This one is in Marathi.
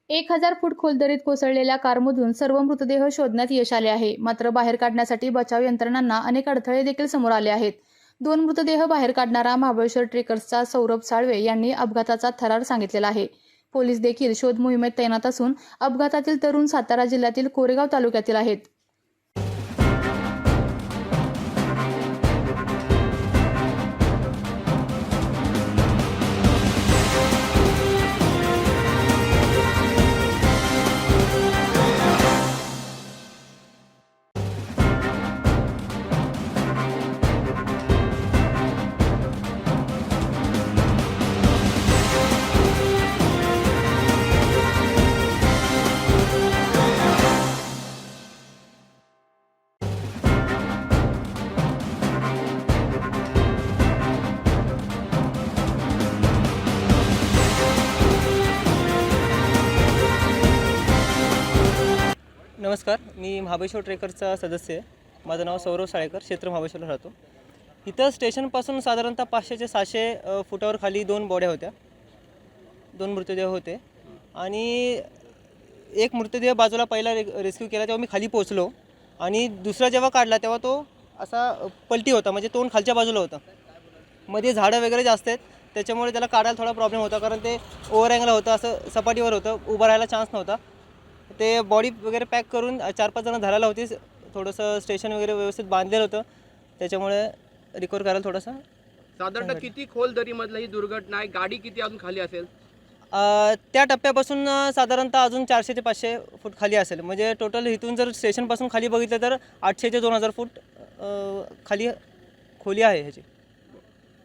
1000 फूट खोल दरीत कोसळलेल्या कारमधून सर्व मृतदेह शोधण्यात यश आले आहे. मात्र बाहेर काढण्यासाठी बचाव यंत्रणांना अनेक अडथळे देखील समोर आले आहेत. 2 मृतदेह बाहेर काढणारा महाबळेश्वर ट्रेकर्सचा सौरभ साळवे यांनी अपघाताचा थरार सांगितलेला आहे. पोलीस देखील शोध मोहिमेत तैनात असून अपघातातील तरुण सातारा जिल्ह्यातील कोरेगाव तालुक्यातील आहेत. नमस्कार, मी महाबळेश्वर ट्रेकरचा सदस्य आहे. माझं नाव सौरभ साळेकर, क्षेत्र महाबळेश्वरला राहतो. इथं स्टेशनपासून साधारणतः 500 ते 600 फुटावर खाली 2 बॉड्या होत्या, 2 मृतदेह होते. आणि एक मृतदेह बाजूला पहिला रेस्क्यू केला तेव्हा मी खाली पोहोचलो, आणि दुसरा जेव्हा काढला तेव्हा तो असा पलटी होता, म्हणजे तोंड खालच्या बाजूला होतं. मध्ये झाडं वगैरे जास्त आहेत, त्याच्यामुळे त्याला काढायला थोडा प्रॉब्लेम होता, कारण ते ओव्हर अँगल होतं, असं सपाटीवर होतं, उभं राहायला चान्स नव्हता. ते बॉडी वगैरे पॅक करून 4-5 जण धरायला होती. थोडंसं स्टेशन वगैरे व्यवस्थित बांधलेलं होतं, त्याच्यामुळे रिकवर करायला थोडंसं. साधारणतः किती खोल दरीमधलं ही दुर्घटना आहे? गाडी किती अजून खाली असेल? त्या टप्प्यापासून साधारणतः अजून 400 ते 500 फूट खाली असेल. म्हणजे टोटल इथून जर स्टेशनपासून खाली बघितलं तर 800 ते 2000 फूट खाली खोली आहे ह्याची.